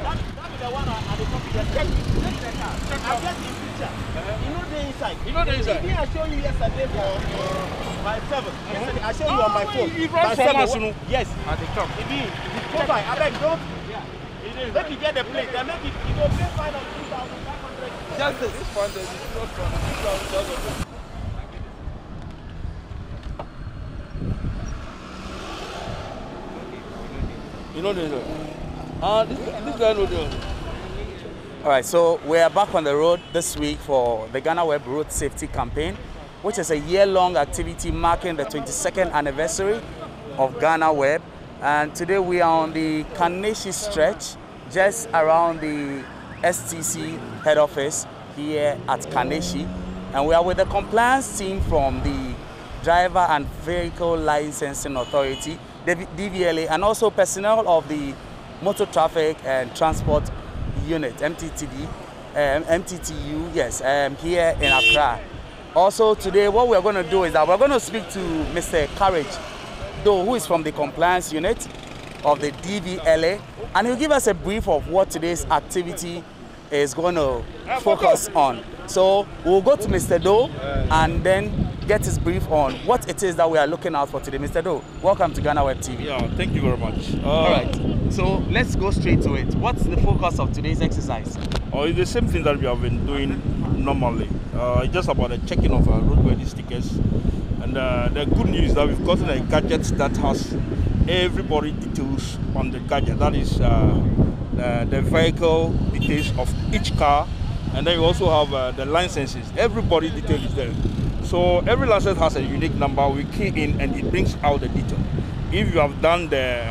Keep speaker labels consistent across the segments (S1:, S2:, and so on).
S1: the one at the top of the check the car. I'll get the picture. You know the inside. You know the inside. Didn't I show you yesterday by 7? Yesterday I showed you on my phone. By 7. Yes. At the top. It is. Go by. I beg, don't. Let me get the plate. Then make it. You go pay fine of 2,500. Just this. This one is close from 2,000. You know this guy know this. All right, so we are back on the road this week for the Ghana Web Road Safety Campaign, which is a year-long activity marking the 22nd anniversary of Ghana Web. And today we are on the Kaneshi stretch, just around the STC head office here at Kaneshi. And we are with the compliance team from the Driver and Vehicle Licensing Authority, the DVLA, and also personnel of the Motor Traffic and Transport Unit, MTTD, MTTU, yes, here in Accra. Also today, what we're going to do is that we're going to speak to Mr. Courage, who is from the compliance unit of the DVLA, and he'll give us a brief of what today's activity is going to focus on. So we'll go to Mr. Doe and then get his brief on what it is that we are looking out for today. Mr. Doe, welcome to Ghana Web TV.
S2: Yeah, thank you very much.
S1: All right, so let's go straight to it. What's the focus of today's exercise?
S2: It's the same thing that we have been doing normally. It's just about the checking of roadworthy stickers. And the good news is that we've gotten a gadget that has everybody details on the gadget. That is the vehicle details of each car. And then you also have the licenses. Everybody detail is there. So every license has a unique number. We key in and it brings out the detail. If you have done the,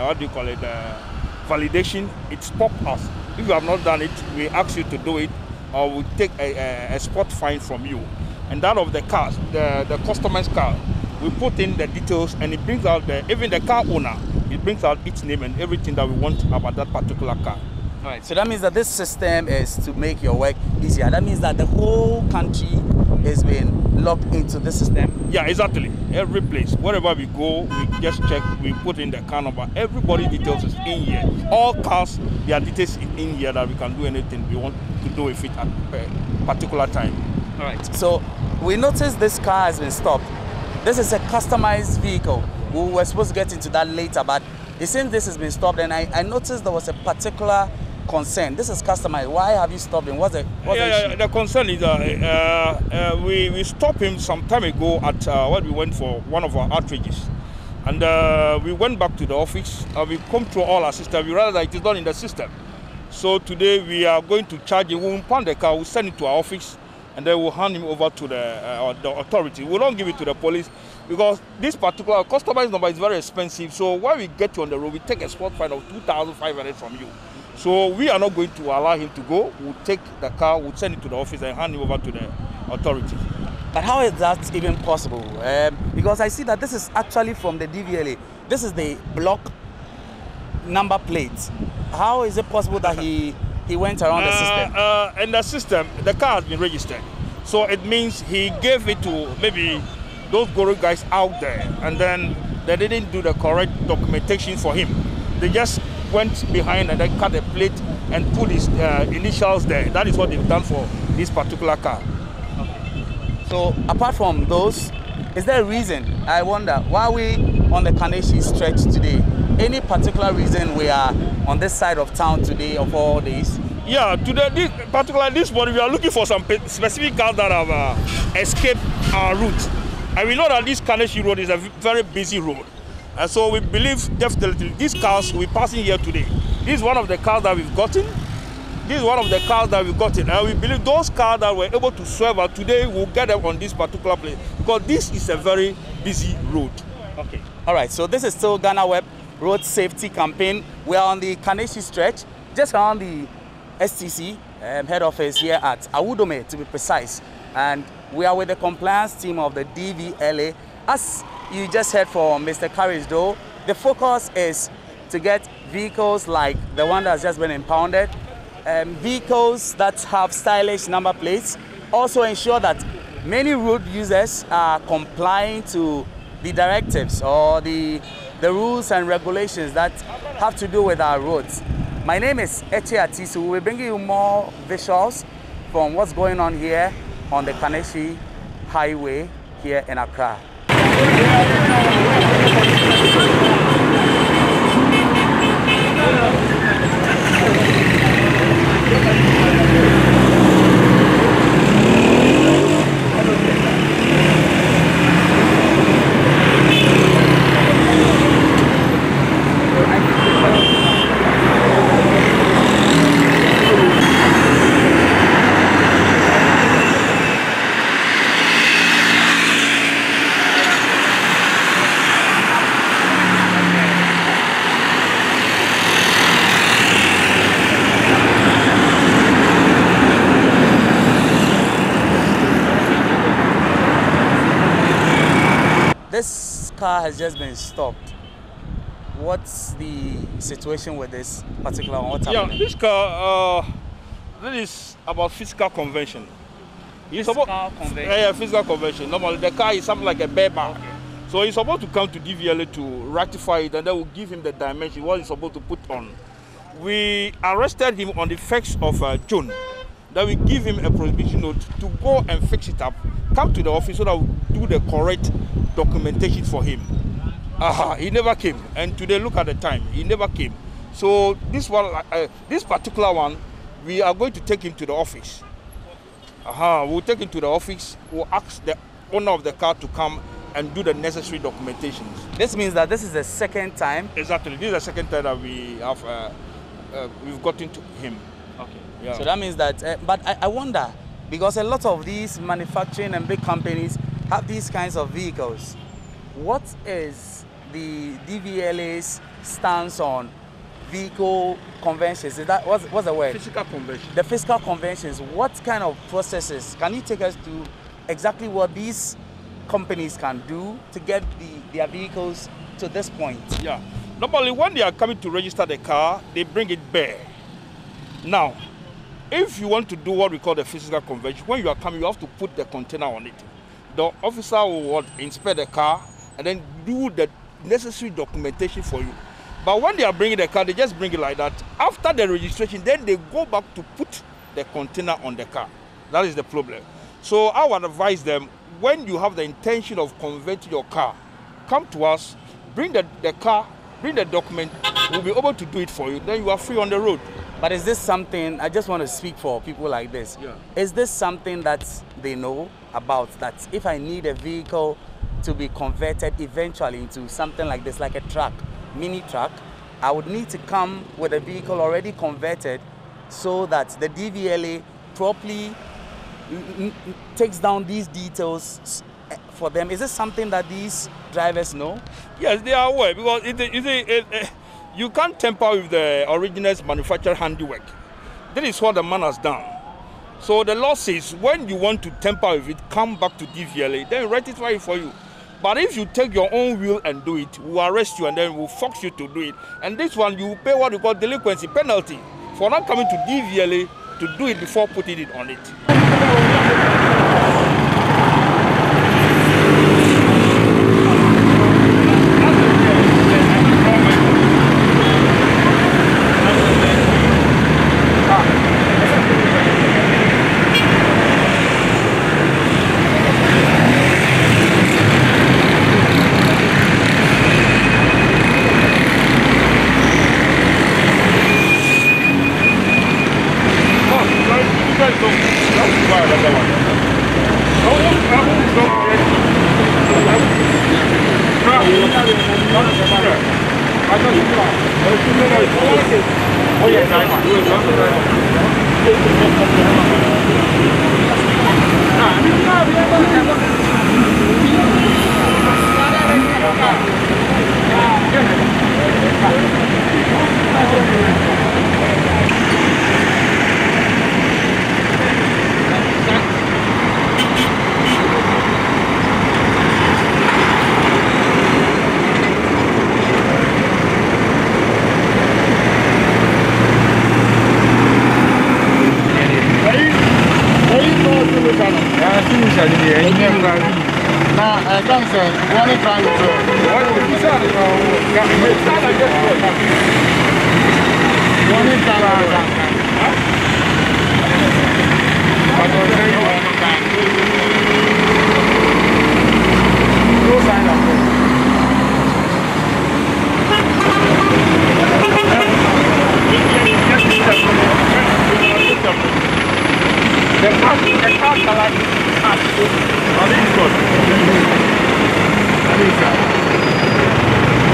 S2: validation, it's popped us. If you have not done it, we ask you to do it, or we take a spot fine from you. And that of the cars, the customer's car, we put in the details and it brings out even the car owner, it brings out its name and everything that we want about that particular car.
S1: All right, so that means that this system is to make your work easier. That means that the whole country is being logged into this system?
S2: Yeah, exactly. Every place, wherever we go, we just check, we put in the car number. Everybody details is in here. All cars, their details in here that we can do anything we want to do with it at a particular time.
S1: All right, so we noticed this car has been stopped. This is a customized vehicle. We were supposed to get into that later, but it seems this has been stopped, and I noticed there was a particular concern. This is customized. Why have you stopped him? What's the issue?
S2: The concern is we stopped him some time ago at when we went for one of our outrages. And we went back to the office. We come through all our system. We realized that it is not in the system. So today we are going to charge him. We'll pound the car, we'll send it to our office, and then we'll hand him over to the authority. We don't give it to the police because this particular customized number is very expensive. So when we get you on the road, we take a spot fine of 2,500 from you. So we are not going to allow him to go. We'll take the car, we'll send it to the office and hand it over to the authority.
S1: But how is that even possible? Because I see that this is actually from the DVLA. This is the block number plate. How is it possible that he went around the system?
S2: In the system, the car has been registered. So it means he gave it to maybe those Guru guys out there, and then they didn't do the correct documentation for him. They just went behind and then cut a plate and put his initials there. That is what they've done for this particular car.
S1: Okay. So apart from those, is there a reason? I wonder, why are we on the Kaneshi stretch today? Any particular reason we are on this side of town today of all days?
S2: Yeah, today, particularly this morning, we are looking for some specific cars that have escaped our route. And we know that this Kaneshi road is a very busy road. And so we believe definitely these cars will be passing here today. This is one of the cars that we've gotten. This is one of the cars that we've gotten. And we believe those cars that were able to swerve out today will get them on this particular place, because this is a very busy road.
S1: Okay. All right, so this is still Ghana Web Road Safety Campaign. We are on the Kaneshi stretch, just around the STC head office here at Awudome, to be precise. And we are with the compliance team of the DVLA. As you just heard from Mr. Courage, though, the focus is to get vehicles like the one that's just been impounded, vehicles that have stylish number plates, also ensure that many road users are complying to the directives or the rules and regulations that have to do with our roads. My name is Eche Atisu. We'll be bringing you more visuals from what's going on here on the Kaneshi Highway here in Accra. This car has just been stopped. What's the situation with this particular one? What's happening?
S2: This car, this is about physical convention.
S1: Physical convention?
S2: Yeah, physical convention. Normally, the car is something like a bear bar. Okay. So he's supposed to come to DVLA to rectify it, and then we'll give him the dimension, what he's supposed to put on. We arrested him on the 1st of June. Then we give him a prohibition note to go and fix it up, come to the office so that we do the correct documentation for him. He never came, and today look at the time, he never came. So this one, this particular one, we are going to take him to the office. We'll take him to the office. We'll ask the owner of the car to come and do the necessary documentations.
S1: This means that this is the second time?
S2: Exactly. This is the second time that we have we've gotten to him.
S1: Okay.
S2: Yeah.
S1: So that means that, but I wonder, because a lot of these manufacturing and big companies have these kinds of vehicles. What is the DVLA's stance on vehicle conventions? Is that, what's the word?
S2: Physical convention.
S1: The physical conventions. What kind of processes? Can you take us to exactly what these companies can do to get their vehicles to this point?
S2: Yeah. Normally, when they are coming to register the car, they bring it bare. Now, if you want to do what we call the physical convention, when you are coming, you have to put the container on it. The officer will inspect the car and then do the necessary documentation for you. But when they are bringing the car, they just bring it like that. After the registration, then they go back to put the container on the car. That is the problem. So I would advise them, when you have the intention of converting your car, come to us, bring the car, bring the document, we'll be able to do it for you. Then you are free on the road.
S1: But is this something, I just want to speak for people like this.
S2: Yeah.
S1: Is this something that they know about, that if I need a vehicle to be converted eventually into something like this, like a truck, mini truck, I would need to come with a vehicle already converted so that the DVLA properly takes down these details for them? Is this something that these drivers know?
S2: Yes, they are aware, because you can't tamper with the original's manufactured handiwork. That is what the man has done. So the law says when you want to tamper with it, come back to DVLA, then rectify it for you. But if you take your own wheel and do it, we'll arrest you and then we'll force you to do it. And this one, you will pay what we call delinquency penalty for not coming to DVLA to do it before putting it on it.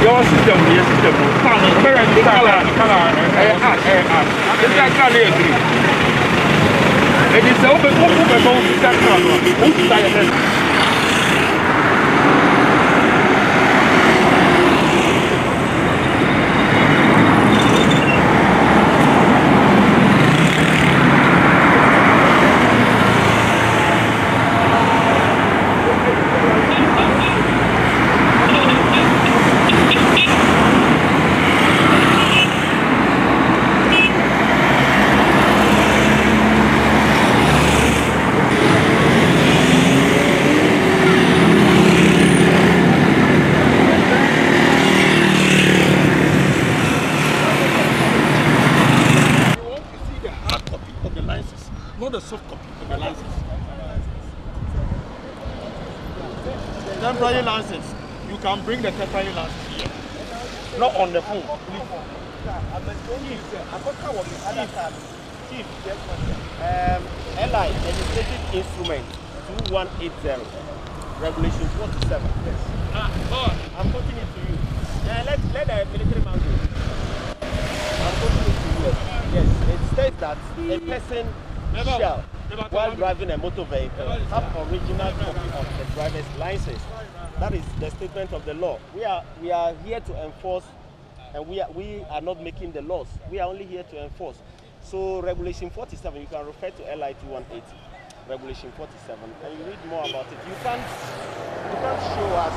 S2: Your system, your system. It is open not a soft copy of the license. Temporary license. You can bring the temporary license here. Not on the phone. Chief, LI, legislative instrument 2180, regulation 47. Yes. I'm putting it to you. Let the military man go. I'm putting it to you. Yes, it states that a person shall, while driving a motor vehicle, have original copy of the driver's license. That is the statement of the law. We are here to enforce, and we are not making the laws. We are only here to enforce. So regulation 47, you can refer to LI 2180, regulation 47, and you read more about it. You can't show us.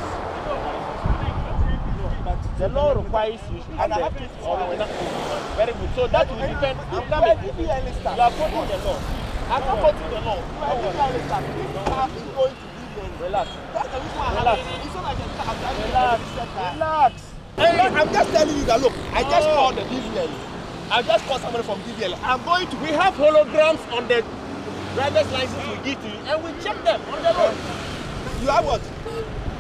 S2: The law requires you to have the very good. So that will depend. I'm coming. You are quoting the law. I'm not quoting the law. Relax. Relax. I'm just telling you that, look, I just called the DVLA. I just called somebody from DVLA. We have holograms on the driver's license we give to you, and we check them on the road. You have what?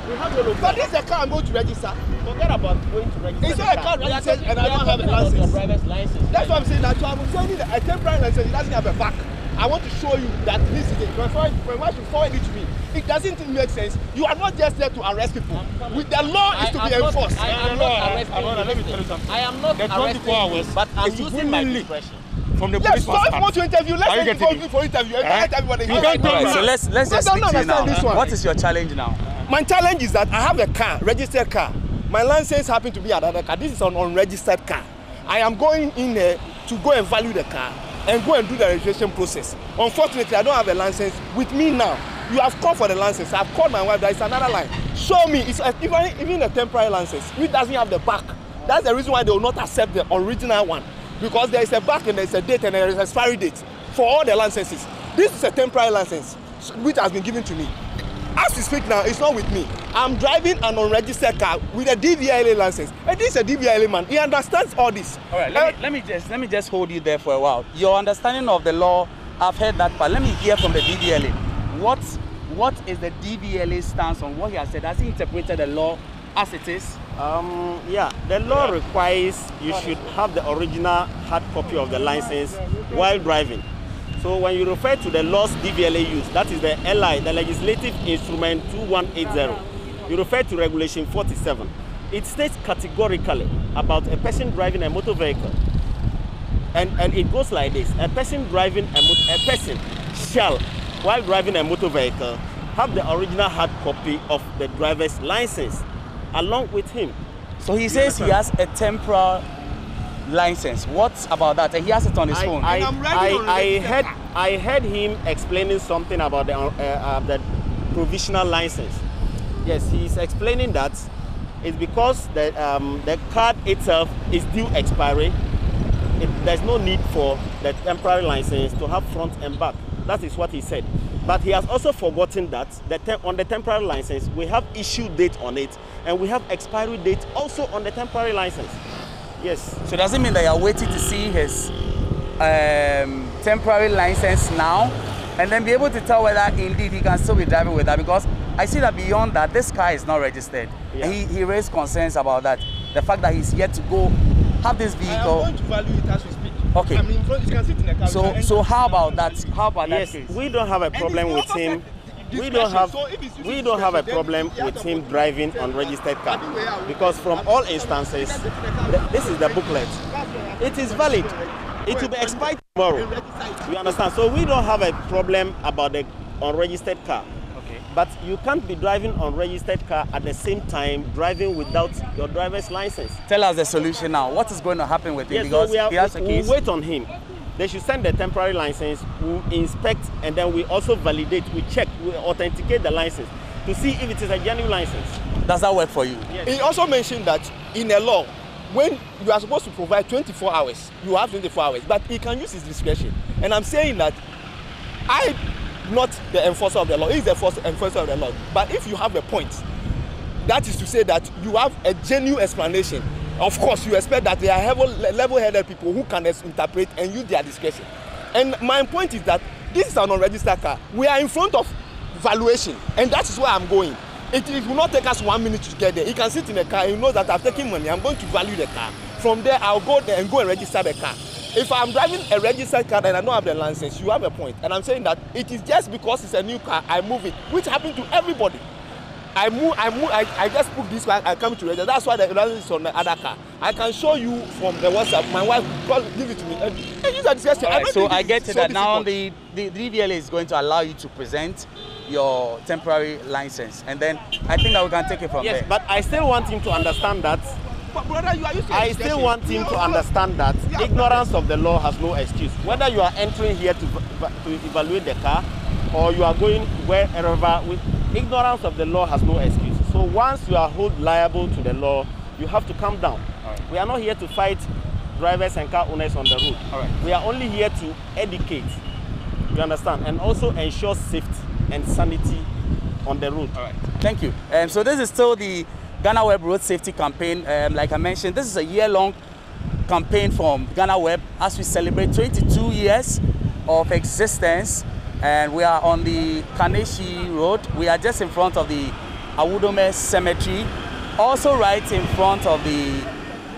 S2: We have holograms. But this is a car I'm going to register. Forget about going to register. It's not a car registered and I don't have a license. Driver's license. That's what I'm saying. That's why I'm saying that a temporary license, it doesn't have a back. I want to show you that this is it. When once you forward it to me, it doesn't make sense. You are not just there to arrest people. With the law is to be enforced.
S3: I am not arresting.
S2: Let me tell you something.
S3: I am not arresting, but I'm using my discretion.
S2: From the
S4: yes,
S2: police
S4: so if you want to interview, let's go for interview. Everybody.
S1: So let's just speak to you now. What is your challenge now?
S4: My challenge is that I have a car, registered car. My license happen to be another car. This is an unregistered car. I am going in there to go and value the car and go and do the registration process. Unfortunately, I don't have a license with me now. You have called for the license. I've called my wife. There is another line. Show me. It's even a temporary license, which doesn't have the back. That's the reason why they will not accept the original one, because there is a back and there is a date and there is an expiry date for all the licenses. This is a temporary license which has been given to me. As we speak now, it's not with me. I'm driving an unregistered car with a DVLA license. And this is a DVLA man. He understands all this.
S1: All right, let me just hold you there for a while. Your understanding of the law, I've heard that part. Let me hear from the DVLA. What is the DVLA stance on what he has said? Has he interpreted the law as it is?
S4: Yeah, the law requires you should have the original hard copy of the license while driving. So when you refer to the laws DVLA use, that is the LI, the legislative instrument 2180, you refer to regulation 47. It states categorically about a person driving a motor vehicle. And it goes like this: a person driving a person shall, while driving a motor vehicle, have the original hard copy of the driver's license along with him.
S1: So he says he has a temporary license. What about that? He has it on his phone.
S4: I heard him explaining something about the provisional license. Yes, he's explaining that it's because the card itself is due expiry. There's no need for the temporary license to have front and back. That is what he said. But he has also forgotten that on the temporary license, we have issue date on it, and we have expiry date also on the temporary license. Yes.
S1: So does it mean that you're waiting to see his temporary license now and then be able to tell whether indeed he can still be driving with that? Because I see that beyond that, this car is not registered.
S4: Yeah.
S1: And he raised concerns about that. The fact that he's yet to go have this vehicle.
S4: I am going to value it as we speak.
S1: Okay.
S4: I mean, you can sit in the car.
S1: So how about that? How about
S4: yes,
S1: that case?
S4: we don't have a problem with him. We don't have a problem with him driving unregistered car, because from all instances, this is the booklet. It is valid. It will be expired tomorrow. You understand? So we don't have a problem about the unregistered car.
S1: Okay.
S4: But you can't be driving unregistered car at the same time driving without your driver's license.
S1: Tell us the solution now. What is going to happen with him?
S4: Yes,
S1: Because
S4: so
S1: he has a case.
S4: we'll wait on him. They should send the temporary license, we'll inspect, and then we also validate, we check, we authenticate the license to see if it is a genuine license.
S1: Does that work for you?
S4: Yes.
S5: He also mentioned that in a law, when you are supposed to provide 24 hours, you have 24 hours, but he can use his discretion. And I'm saying that I'm not the enforcer of the law, he's the enforcer of the law. But if you have a point, that is to say that you have a genuine explanation. Of course, you expect that they are level-headed people who can interpret and use their discretion. And my point is that this is an unregistered car. We are in front of valuation, and that is where I'm going. It will not take us 1 minute to get there. He can sit in the car and he knows that I'm taking money. I'm going to value the car. From there, I'll go there and go and register the car. If I'm driving a registered car and I don't have the license, you have a point. And I'm saying that it is just because it's a new car, I move it, which happened to everybody. I just put this car, I come to register. That's why the license is on the other car. I can show you from the WhatsApp. My wife give it to me. And use a discussion.
S1: Right, so I get to that now. The DVLA is going to allow you to present your temporary license, and then I think that we can take it from there.
S4: Yes, but I still want him to understand that.
S5: But brother, you are used to
S4: I still want him to understand that ignorance of the law has no excuse. Whether you are entering here to evaluate the car, or you are going wherever, with ignorance of the law has no excuse. So once you are held liable to the law, you have to calm down.
S1: Right.
S4: We are not here to fight drivers and car owners on the road.
S1: All right.
S4: We are only here to educate, you understand, and also ensure safety and sanity on the road.
S1: All right. Thank you. So this is still the Ghana Web Road Safety Campaign. Like I mentioned, this is a year-long campaign from Ghana Web as we celebrate 22 years of existence. And we are on the Kaneshi Road. We are just in front of the Awudome Cemetery, also right in front of the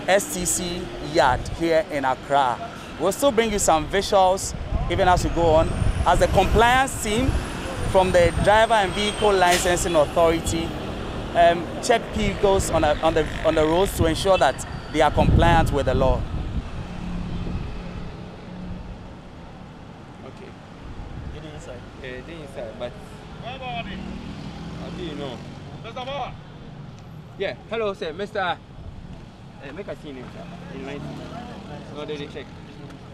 S1: STC yard here in Accra. We'll still bring you some visuals even as we go on. As the compliance team from the Driver and Vehicle Licensing Authority check vehicles on the roads to ensure that they are compliant with the law.
S3: But how do you know? Yeah, hello sir, Mr. Make a scene name, sir. In line. No, they check.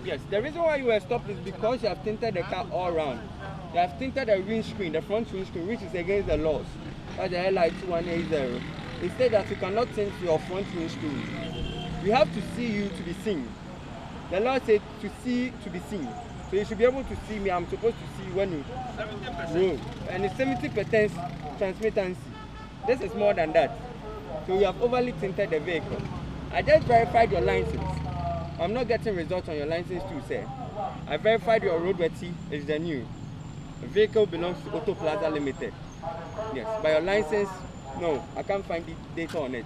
S3: Yes, the reason why you were stopped is because you have tinted the car all around. You have tinted the windscreen, the front windscreen, which is against the laws. That's the LI 2180. It said that you cannot tint your front windscreen. We have to see you to be seen. The law said to see to be seen. So you should be able to see me. I'm supposed to see when you 70%. And it's 70% transmittancy. This is more than that. So you have overly tinted the vehicle. I just verified your license. I'm not getting results on your license too, sir. I verified your roadworthy is the new. The vehicle belongs to Auto Plaza Limited. Yes, but your license, no, I can't find the data on it.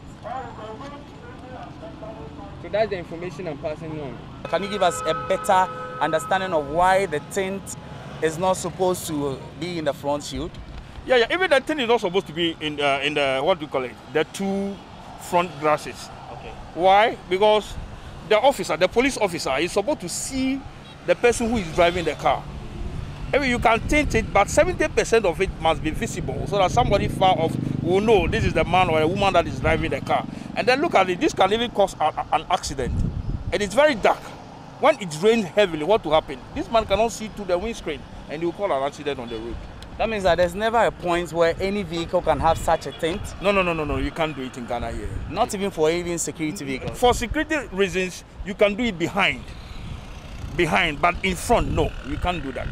S3: So that's the information I'm passing on.
S1: Can you give us a better understanding of why the tint is not supposed to be in the front shield?
S2: Yeah, even the tint is not supposed to be in the what do you call it? The two front glasses.
S1: Okay.
S2: Why? Because the officer, the police officer, is supposed to see the person who is driving the car. I mean, you can tint it, but 70% of it must be visible so that somebody far off will know this is the man or a woman that is driving the car. And then look at it, this can even cause an accident. And it's very dark. When it rains heavily, what will happen? This man cannot see through the windscreen and he will cause an accident on the road.
S1: That means that there's never a point where any vehicle can have such a tint?
S2: No, you can't do it in Ghana here.
S1: Not even for even security vehicles?
S2: For security reasons, you can do it behind, but in front, no, you can't do that.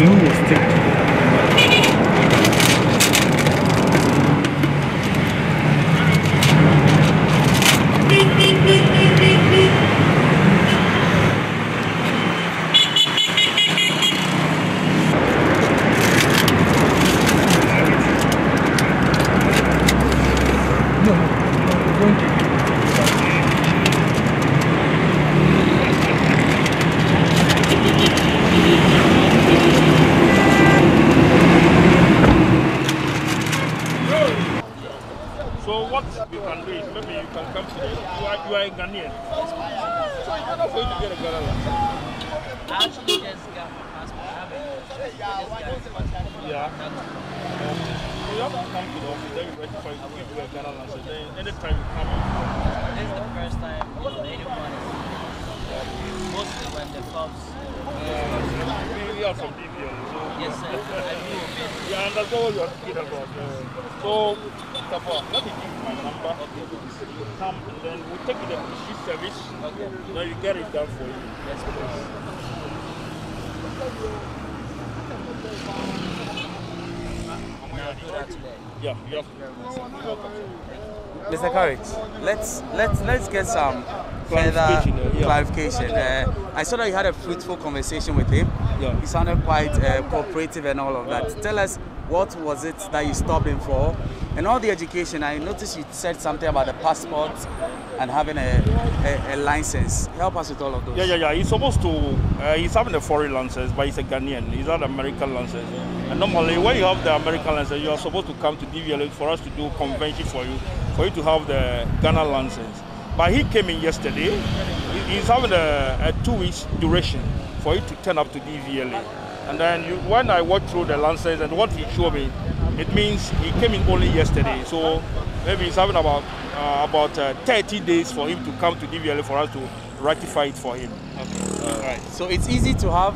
S1: glue will stick.
S2: So what you can do is maybe you can come to the, you are a Ghanaian. So it's better for you to get a Ghana license.
S6: I actually just got my passport. I haven't.
S2: Yeah. So you have to come to the office, then you register, you give you a Ghana license. Then anytime you come in.
S6: This is the first time anyone is mostly when the clubs.
S2: We are from DVLA. So
S6: Yes, sir. I do a bit.
S2: yeah, and that's what you're talking about. So, let me give you my number. You come and then we'll take you to the police service.
S6: Okay.
S2: Then you get it done for you.
S6: Yes, please. I'll do that today.
S2: Yeah, yeah.
S6: Thank you very much, sir.
S2: You're welcome, sir.
S1: Mr. Courage, let's get some further
S2: Clarification, yeah.
S1: clarification. I saw that you had a fruitful conversation with him.
S2: Yeah.
S1: He sounded quite cooperative and all of that. Tell us, what was it that you stopped him for? And all the education, I noticed you said something about the passport and having a license. Help us with all of those.
S2: Yeah. He's supposed to, he's having a foreign license, but he's a Ghanaian. He's not an American license. And normally, when you have the American license, you are supposed to come to DVLA for us to do convention for you to have the Ghana license. But he came in yesterday. He's having a 2 weeks duration for you to turn up to DVLA. And then when I walked through the license and what he showed me, it means he came in only yesterday. So maybe he's having about 30 days for him to come to DVLA for us to ratify it for him.
S1: Okay. All right. So it's easy to have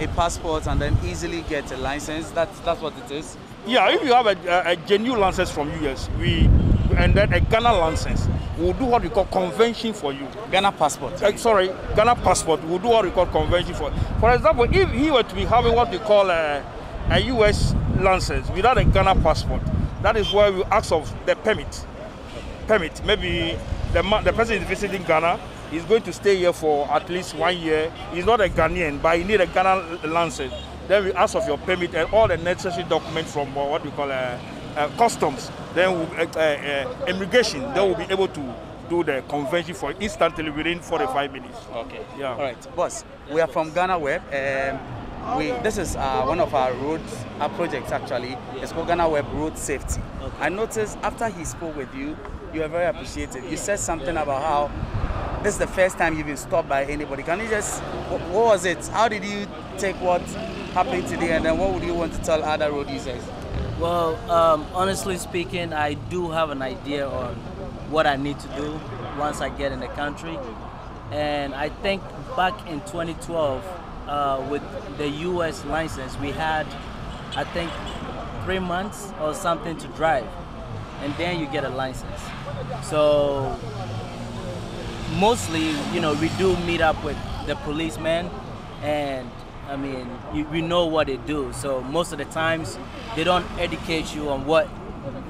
S1: a passport and then easily get a license. That's what it is.
S2: Yeah, if you have a genuine license from US, and then a Ghana license, we'll do what we call convention for you.
S1: Ghana passport.
S2: Ghana passport. We'll do what we call convention for. For example, if he were to be having what we call a US license without a Ghana passport, that is why we ask of the permit. Maybe the person is visiting Ghana. He's going to stay here for at least 1 year. He's not a Ghanaian, but he needs a Ghana license. Then we ask of your permit and all the necessary documents from what we call customs. Then immigration. Then we'll be able to do the convention for instantly within 45 minutes.
S1: Okay.
S2: Yeah.
S1: All right, boss. We are from Ghana Web. This is one of our roads, our projects actually. It's called Ghana Web Road Safety. Okay. I noticed after he spoke with you, you were very appreciative. You said something about how this is the first time you've been stopped by anybody. Can you just, what was it? How did you take what happened today, and then what would you want to tell other road users?
S6: Well, honestly speaking, I do have an idea on what I need to do once I get in the country. And I think back in 2012, with the US license, we had, I think, 3 months or something to drive. And then you get a license. So mostly, we do meet up with the policemen, and I mean, we know what they do. So most of the times, they don't educate you on what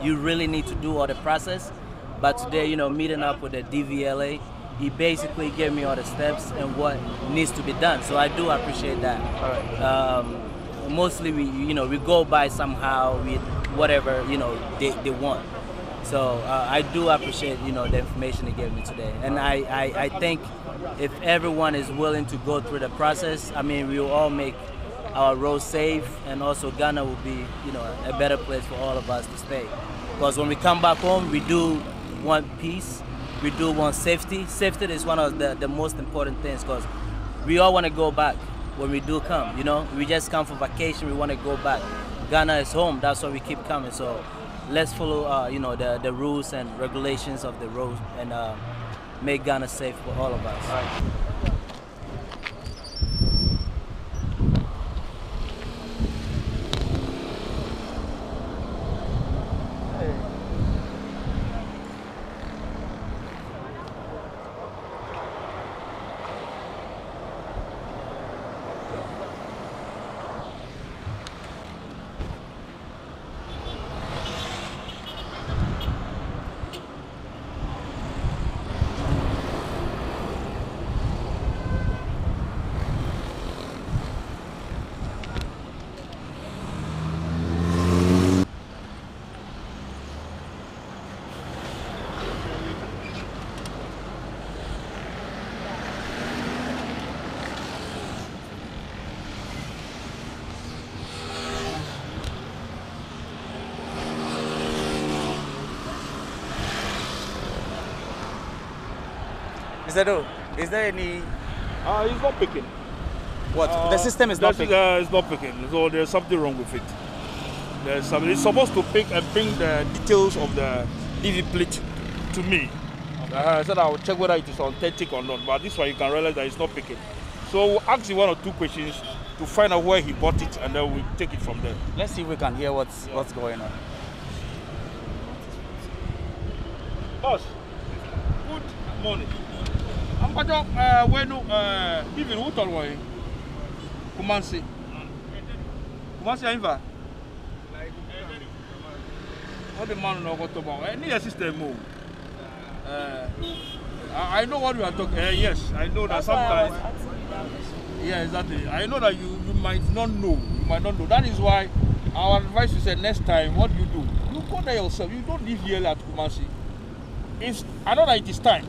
S6: you really need to do or the process. But today, meeting up with the DVLA, he basically gave me all the steps and what needs to be done. So I do appreciate that.
S1: All right.
S6: Mostly, we go by somehow with whatever they want. So I do appreciate the information he gave me today, and I think if everyone is willing to go through the process, I mean, we will all make our roads safe, and also Ghana will be a better place for all of us to stay. Because when we come back home, we do want peace, we do want safety. Safety is one of the most important things, because we all want to go back when we do come. We just come for vacation, we want to go back. Ghana is home, that's why we keep coming. So let's follow, the rules and regulations of the road, and make Ghana safe for all of us. All right.
S1: Is there any?
S2: It's not picking.
S1: What? The system is not picking?
S2: It's not picking, so there's something wrong with it. There's something. It's supposed to pick and bring the details of the DV plate to me. I said I will check whether it is authentic or not, but this one you can realize that it's not picking. So we'll ask you 1 or 2 questions to find out where he bought it, and then we'll take it from there.
S1: Let's see if we can hear what's going on.
S2: Boss, good morning. I'm going to even who told me? Kumansi. Kumansi Ainva. What the man know what about? I need a system move. I know what you are talking. Yes, I know that sometimes. Yeah, exactly. I know that you might not know. You might not know. That is why our advice is that next time, what you do, you go there yourself. You don't live here at Kumasi. I know that it is time.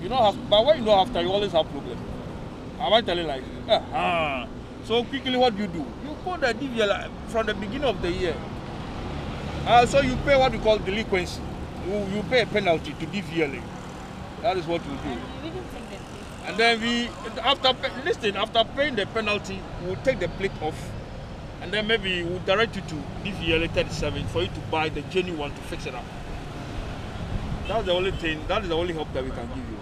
S2: You don't have, but when you don't have time, you always have problem. Am I telling like? So quickly, what you do? You go the DVLA from the beginning of the year. So you pay what you call delinquency. You pay a penalty to DVLA. That is what we do. And then after paying the penalty, we'll take the plate off, and then maybe we'll direct you to DVLA 37 for you to buy the genuine one to fix it up. That's the only thing. That is the only help that we can give you.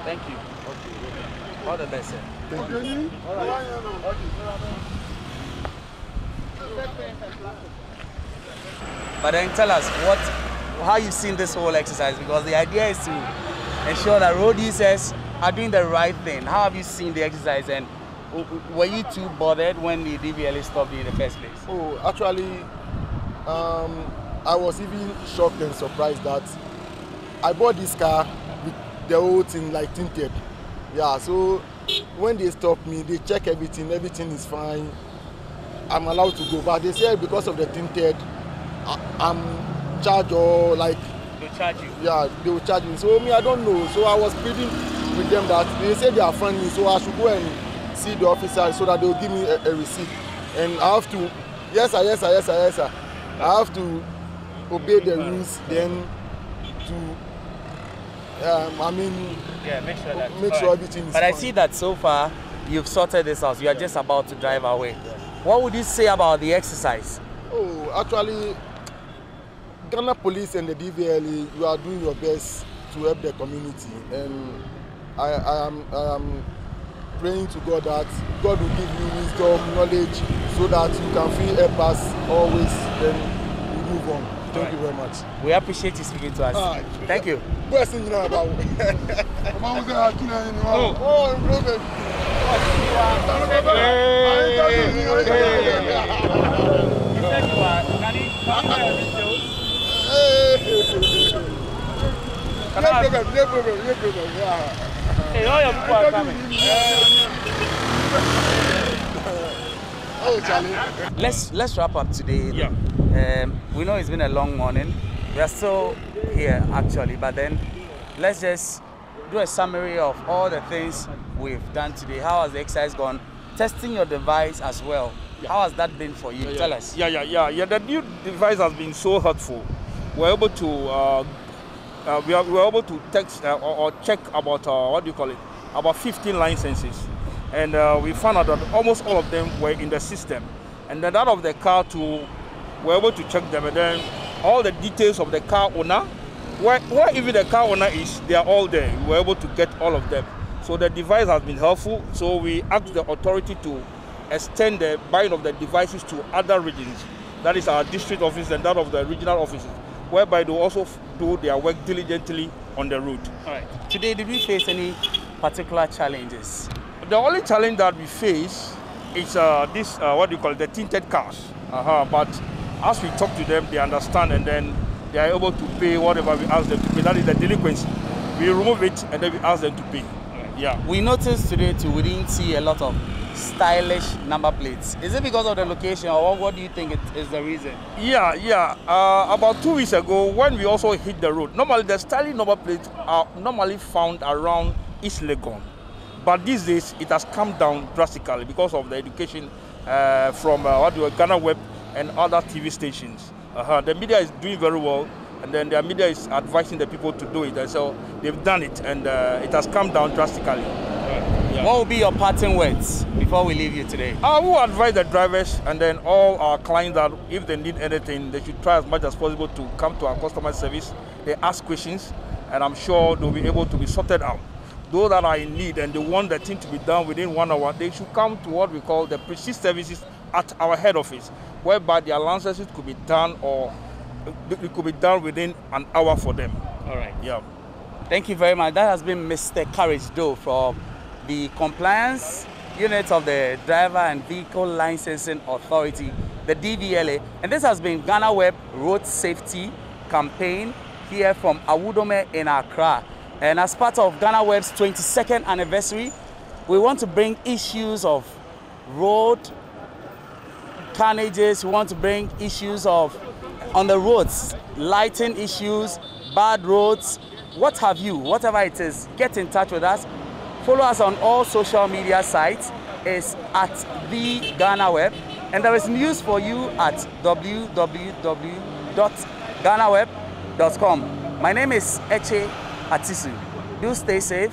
S1: Thank you. Okay. All the best, sir.
S5: Thank you.
S1: But then tell us how you've seen this whole exercise, because the idea is to ensure that road users are doing the right thing. How have you seen the exercise, and were you too bothered when the DVLA stopped you in the first place?
S5: Oh, actually, I was even shocked and surprised that I bought this car with the whole thing like tinted. Yeah, so when they stopped me, they check everything is fine. I'm allowed to go, but they said because of the tinted, I'm charged or like.
S1: They'll charge you?
S5: Yeah, they will charge me. So me, I don't know. So I was pleading with them that they said they are friendly, so I should go and see the officer so that they will give me a receipt. And I have to, yes sir. I have to obey the rules, then to, make sure everything is
S1: But
S5: fine.
S1: I see that so far you've sorted this out. You are just about to drive away. What would you say about the exercise?
S5: Oh, actually, Ghana Police and the DVLA, you are doing your best to help the community, and I am praying to God that God will give you wisdom, knowledge, so that you can feel help us always, then we move on. Thank you very much.
S1: We appreciate you speaking to us. Thank you.
S5: Question you know about.
S1: Let's wrap up today.
S2: Yeah.
S1: We know it's been a long morning. We are still here actually, but then let's just do a summary of all the things we've done today. How has the exercise gone? Testing your device as well. Yeah. How has that been for you? Tell us.
S2: Yeah. The new device has been so helpful. We're able to we were able to text or check about about 15 licenses, and we found out that almost all of them were in the system. And then out of the car too, we're able to check them, and then all the details of the car owner, where even the car owner is, they are all there. We're able to get all of them. So the device has been helpful. So we asked the authority to extend the buying of the devices to other regions. That is our district office and that of the regional offices, whereby they also do their work diligently on the road.
S1: All right. Today, did we face any particular challenges?
S2: The only challenge that we face is the tinted cars. But as we talk to them, they understand, and then they are able to pay whatever we ask them to pay. That is the delinquency. We remove it and then we ask them to pay. Right. Yeah.
S1: We noticed today too, we didn't see a lot of stylish number plates. Is it because of the location, or what do you think is the reason?
S2: Yeah. About 2 weeks ago, when we also hit the road, normally the stylish number plates are normally found around East Legon. But these days, it has come down drastically because of the education from Ghana Web and other TV stations. The media is doing very well and then their media is advising the people to do it. And so they've done it, and it has come down drastically. Yeah.
S1: What will be your parting words before we leave you today?
S2: I will advise the drivers and then all our clients that if they need anything, they should try as much as possible to come to our customer service. They ask questions, and I'm sure they'll be able to be sorted out. Those that are in need and they want the thing to be done within 1 hour, they should come to what we call the pre-shift services at our head office, whereby the allowances could be done, or it could be done within an hour for them.
S3: All right.
S2: Yeah.
S1: Thank you very much. That has been Mr. Courage Doe from the Compliance Unit of the Driver and Vehicle Licensing Authority, the DVLA. And this has been Ghana Web Road Safety Campaign here from Awudome in Accra. And as part of Ghana Web's 22nd anniversary, we want to bring issues of road carnages, we want to bring issues of on the roads, lighting issues, bad roads, what have you, whatever it is, get in touch with us. Follow us on all social media sites. It's at the Ghana Web. And there is news for you at www.ghanaweb.com. My name is Eche Atisu. Do stay safe.